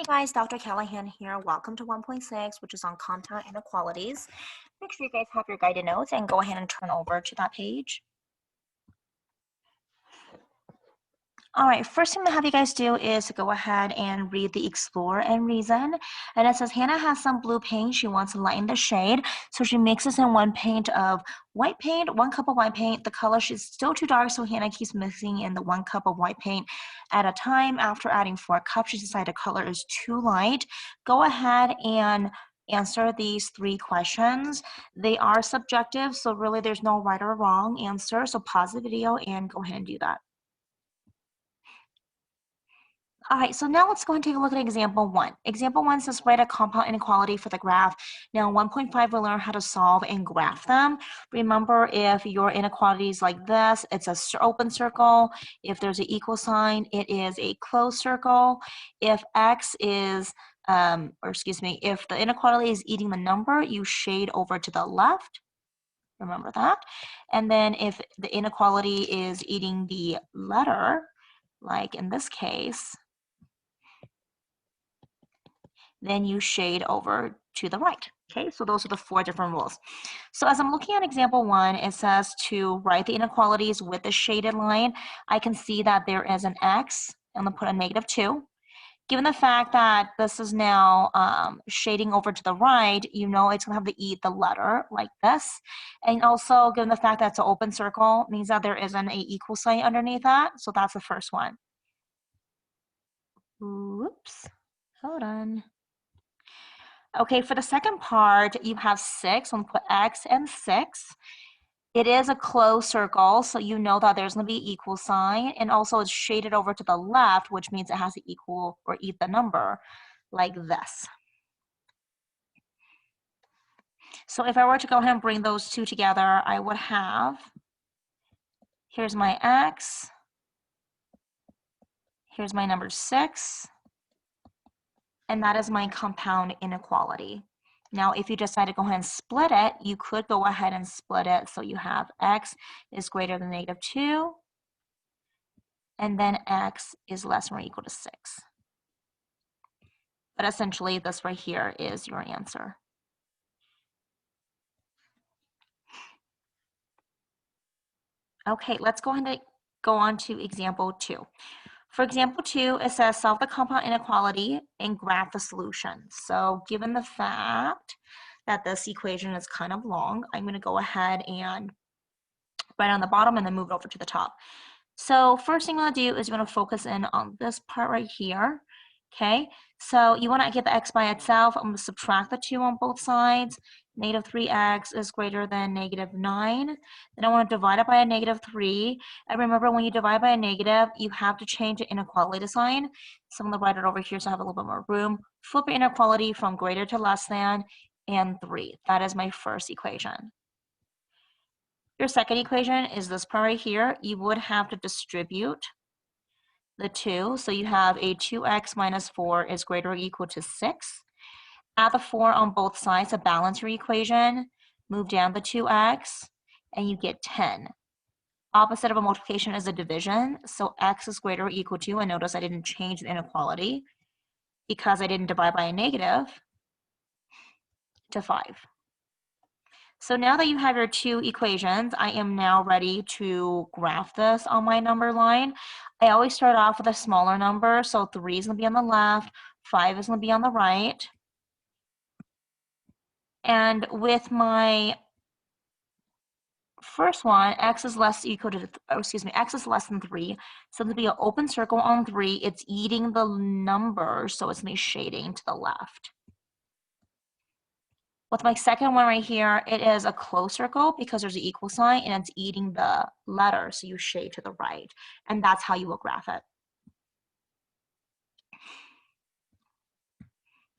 Hey guys, Dr. Callahan here. Welcome to 1.6, which is on compound inequalities. Make sure you guys have your guided notes and go ahead and turn over to that page. All right, first thing I'm gonna have you guys do is go ahead and read the explore and reason. And it says Hannah has some blue paint. She wants to lighten the shade. So she mixes in one paint of white paint, 1 cup of white paint. The color is still too dark, so Hannah keeps mixing in the 1 cup of white paint at a time. After adding 4 cups, she decided the color is too light. Go ahead and answer these 3 questions. They are subjective, so really there's no right or wrong answer. So pause the video and go ahead and do that. All right, so now let's go and take a look at example 1. Example 1 says write a compound inequality for the graph. Now 1.5 we'll learn how to solve and graph them. Remember, if your inequality is like this, it's an open circle. If there's an equal sign, it is a closed circle. If x is, if the inequality is eating the number, you shade over to the left. Remember that. And then if the inequality is eating the letter, like in this case, then you shade over to the right. Okay, so those are the 4 different rules. So as I'm looking at example 1, it says to write the inequalities with the shaded line. I can see that there is an x. I'm going to put a -2. Given the fact that this is now shading over to the right, you know it's going to have to eat the letter like this. And also, given the fact that it's an open circle, means that there isn't an equal sign underneath that. So that's the first one. Oops, hold on. Okay, for the second part, you have 6. I'm going to put x and 6. It is a closed circle, so you know that there's going to be an equal sign. And also it's shaded over to the left, which means it has to equal or eat the number like this. So if I were to go ahead and bring those 2 together, I would have, here's my x, here's my number 6, and that is my compound inequality. Now, if you decide to go ahead and split it, you could go ahead and split it. So you have x is greater than -2, and then x is less than or equal to 6. But essentially, this right here is your answer. Okay, let's go ahead and go on to example 2. For example 2, it says solve the compound inequality and graph the solution. So given the fact that this equation is kind of long, I'm going to go ahead and write on the bottom and then move it over to the top. So first thing I'm going to do is you're going to focus in on this part right here. Okay, so you want to get the x by itself. I'm going to subtract the 2 on both sides. -3x is greater than -9. Then I want to divide it by a -3. And remember, when you divide by a negative, you have to change the inequality sign. So I'm going to write it over here so I have a little bit more room. Flip your inequality from greater to less than and 3. That is my first equation. Your second equation is this part right here. You would have to distribute the 2. So you have a 2x minus 4 is greater or equal to 6. Add the 4 on both sides to balance your equation. Move down the 2x, and you get 10. Opposite of a multiplication is a division. So x is greater or equal to, and notice I didn't change the inequality because I didn't divide by a negative, to 5. So now that you have your 2 equations, I am now ready to graph this on my number line. I always start off with a smaller number, so 3 is going to be on the left, 5 is going to be on the right. And with my first one, x is less than 3. So there'll be an open circle on 3. It's eating the number, so it's going to be shading to the left. With my second one right here, it is a closed circle because there's an equal sign and it's eating the letter, so you shade to the right. And that's how you will graph it.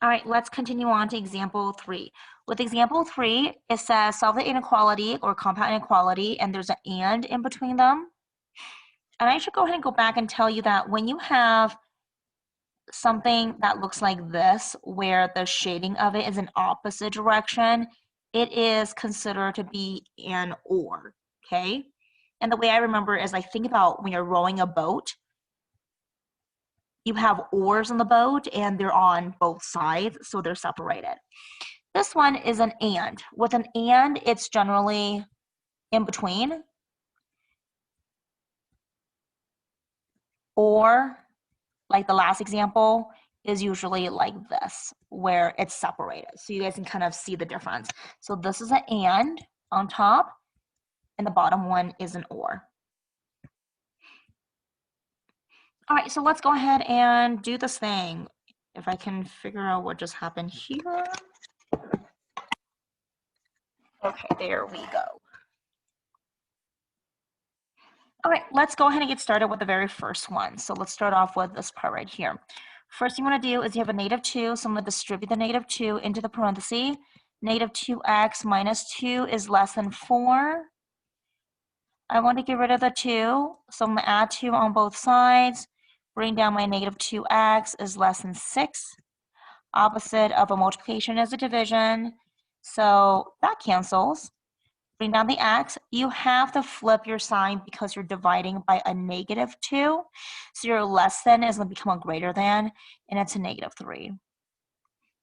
All right, let's continue on to example 3. With example 3, it says solve the inequality or compound inequality, and there's an and in between them. And I should go ahead and go back and tell you that when you have something that looks like this, where the shading of it is in opposite direction, it is considered to be an or, okay? And the way I remember is I think about when you're rowing a boat, you have oars on the boat and they're on both sides, so they're separated. This one is an and. With an and, it's generally in between. Or, like the last example, is usually like this, where it's separated. So you guys can kind of see the difference. So this is an and on top, and the bottom one is an or. All right, so let's go ahead and do this thing. If I can figure out what just happened here. Okay, there we go. All right, let's go ahead and get started with the very first one. So let's start off with this part right here. First thing you want to do is you have a -2, so I'm going to distribute the -2 into the parenthesis. -2x minus 2 is less than 4. I want to get rid of the 2, so I'm going to add 2 on both sides. Bring down my -2x is less than 6. Opposite of a multiplication is a division, so that cancels. Bring down the x. You have to flip your sign because you're dividing by a -2. So your less than is going to become a greater than, and it's a -3.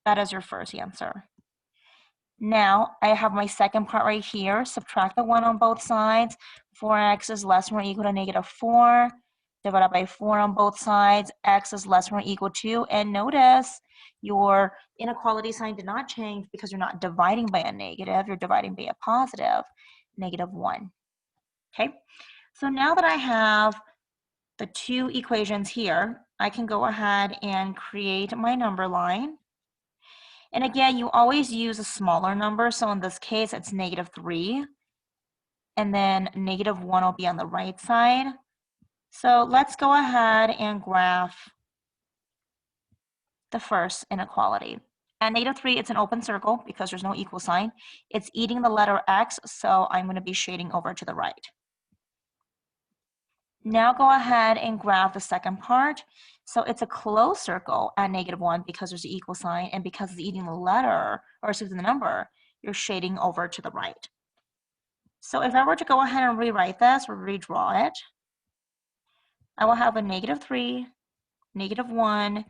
That is your first answer. Now, I have my second part right here. Subtract the 1 on both sides. 4x is less than or equal to -4. Divided by 4 on both sides. X is less than or equal to. And notice your inequality sign did not change because you're not dividing by a negative. You're dividing by a positive, -1. Okay? So now that I have the two equations here, I can go ahead and create my number line. And again, you always use a smaller number. So in this case, it's -3. And then -1 will be on the right side. So let's go ahead and graph the first inequality. At -3, it's an open circle because there's no equal sign. It's eating the letter x, so I'm going to be shading over to the right. Now go ahead and graph the second part. So it's a closed circle at -1 because there's an equal sign, and because it's eating the letter, or excuse me, the number, you're shading over to the right. So if I were to go ahead and rewrite this or redraw it, I will have a -3, -1,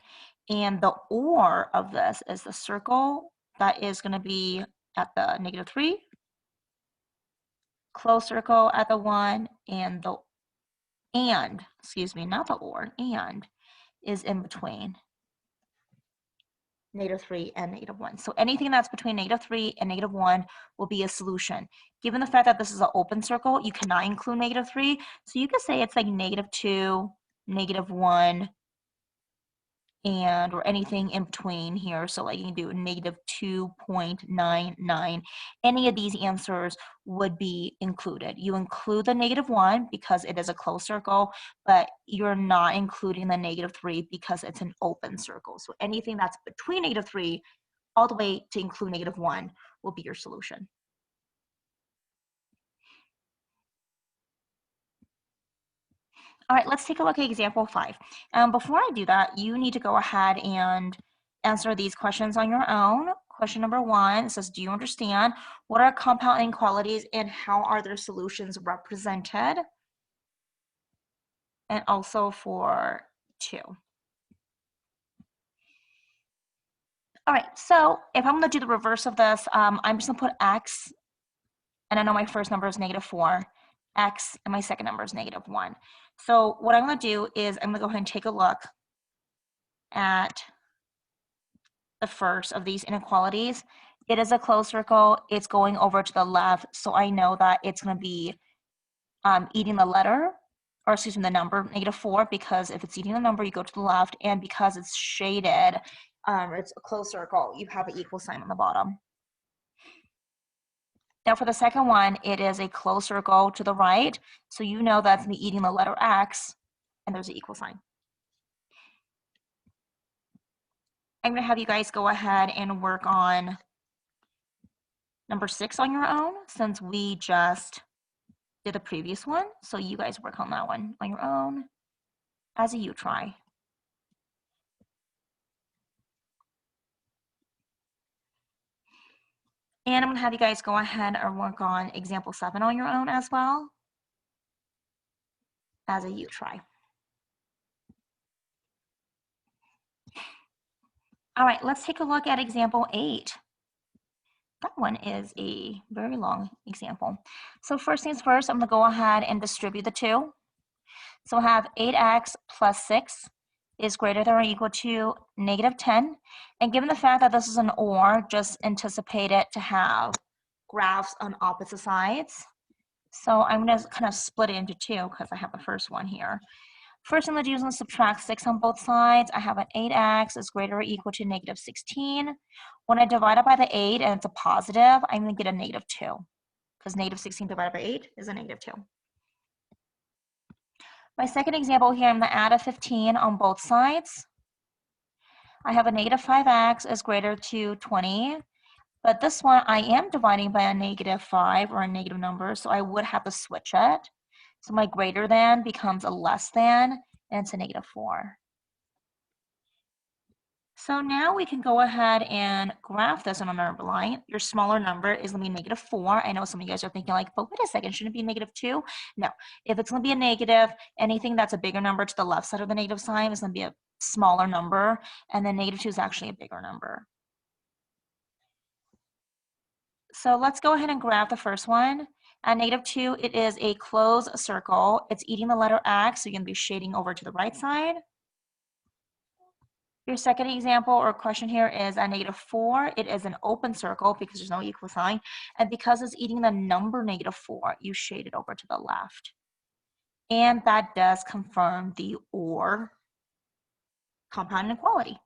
and the or of this is the circle that is going to be at the -3, closed circle at the 1, and the and, excuse me, not the or, and is in between -3 and -1. So anything that's between -3 and -1 will be a solution. Given the fact that this is an open circle, you cannot include -3. So you could say it's like -2, -1, and or anything in between here. So like you can do -2.99. Any of these answers would be included. You include the -1 because it is a closed circle, but you're not including the -3 because it's an open circle. So anything that's between -3 all the way to include -1 will be your solution. All right, let's take a look at example 5. Before I do that, you need to go ahead and answer these questions on your own. Question number 1 says, do you understand what are compound inequalities and how are their solutions represented? And also for 2. All right, so if I'm going to do the reverse of this, I'm just going to put x, and I know my first number is -4, x, and my second number is -1. So what I'm going to do is I'm going to go ahead and take a look at the first of these inequalities. It is a closed circle. It's going over to the left, so I know that it's going to be eating the letter, or excuse me, the number, -4, because if it's eating the number, you go to the left, and because it's shaded, it's a closed circle, you have an equal sign on the bottom. Now for the second one, it is a closed circle to the right, so you know that's me eating the letter x, and there's an equal sign. I'm going to have you guys go ahead and work on number 6 on your own, since we just did the previous one. So you guys work on that one on your own as a you try. And I'm going to have you guys go ahead and work on example 7 on your own as well as a you try. All right, let's take a look at example 8. That one is a very long example. So first things first, I'm going to go ahead and distribute the 2. So I have 8x plus 6 is greater than or equal to negative 10. And given the fact that this is an OR, just anticipate it to have graphs on opposite sides. So I'm going to kind of split it into 2 because I have the first one here. First thing I'm going to do is I'm going to subtract 6 on both sides. I have an 8x is greater or equal to negative 16. When I divide it by the 8 and it's a positive, I'm going to get a negative 2 because negative 16 divided by 8 is a negative 2. My second example here, I'm going to add a 15 on both sides. I have a negative 5x is greater to 20. But this one, I am dividing by a negative 5 or a negative number, so I would have to switch it. So my greater than becomes a less than, and it's a negative 4. So now we can go ahead and graph this on a number line. Your smaller number is going to be negative 4. I know some of you guys are thinking like, but wait a second, shouldn't it be negative 2? No, if it's going to be a negative, anything that's a bigger number to the left side of the negative sign is going to be a smaller number, and then negative 2 is actually a bigger number. So let's go ahead and graph the first one. At negative 2, it is a closed circle. It's eating the letter X, so you're going to be shading over to the right side. Your second example or question here is at negative 4, it is an open circle because there's no equal sign. And because it's eating the number negative 4, you shade it over to the left. And that does confirm the OR compound inequality.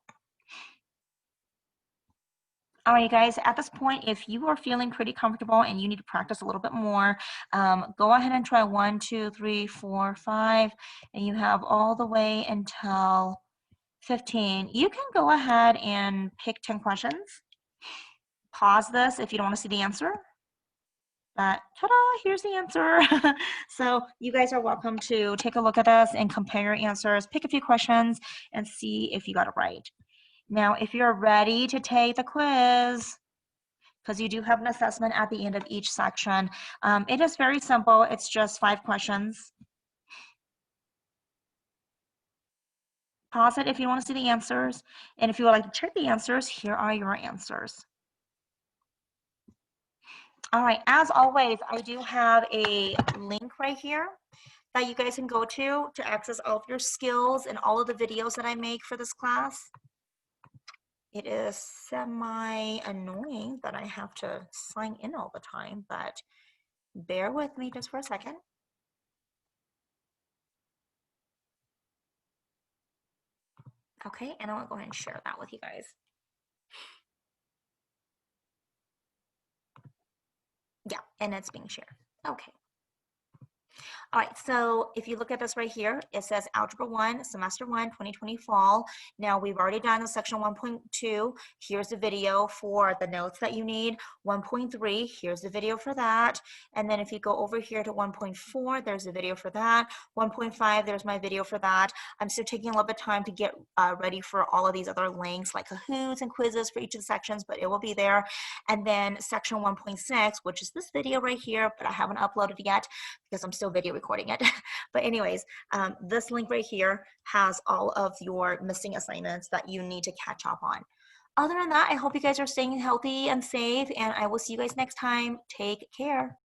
All right, guys, at this point, if you are feeling pretty comfortable and you need to practice a little bit more, go ahead and try 1, 2, 3, 4, 5, and you have all the way until 15. You can go ahead and pick 10 questions. Pause this if you don't want to see the answer. But ta-da, here's the answer. So you guys are welcome to take a look at this and compare your answers, pick a few questions, and see if you got it right. Now, if you're ready to take the quiz, because you do have an assessment at the end of each section, it is very simple. It's just 5 questions. Pause it if you want to see the answers. And if you would like to check the answers, here are your answers. All right, as always, I do have a link right here that you guys can go to access all of your skills and all of the videos that I make for this class. It is semi-annoying that I have to sign in all the time, but bear with me just for a second. Okay, and I want to go ahead and share that with you guys. Yeah, and it's being shared. Okay. All right, so if you look at this right here, it says Algebra 1, Semester 1, 2020 Fall. Now, we've already done the section 1.2. Here's the video for the notes that you need. 1.3, here's the video for that. And then if you go over here to 1.4, there's a video for that. 1.5, there's my video for that. I'm still taking a little bit of time to get ready for all of these other links, like Kahoots and quizzes for each of the sections, but it will be there. And then section 1.6, which is this video right here, but I haven't uploaded yet because I'm still video recording it. But anyways, this link right here has all of your missing assignments that you need to catch up on. Other than that, I hope you guys are staying healthy and safe, and I will see you guys next time. Take care.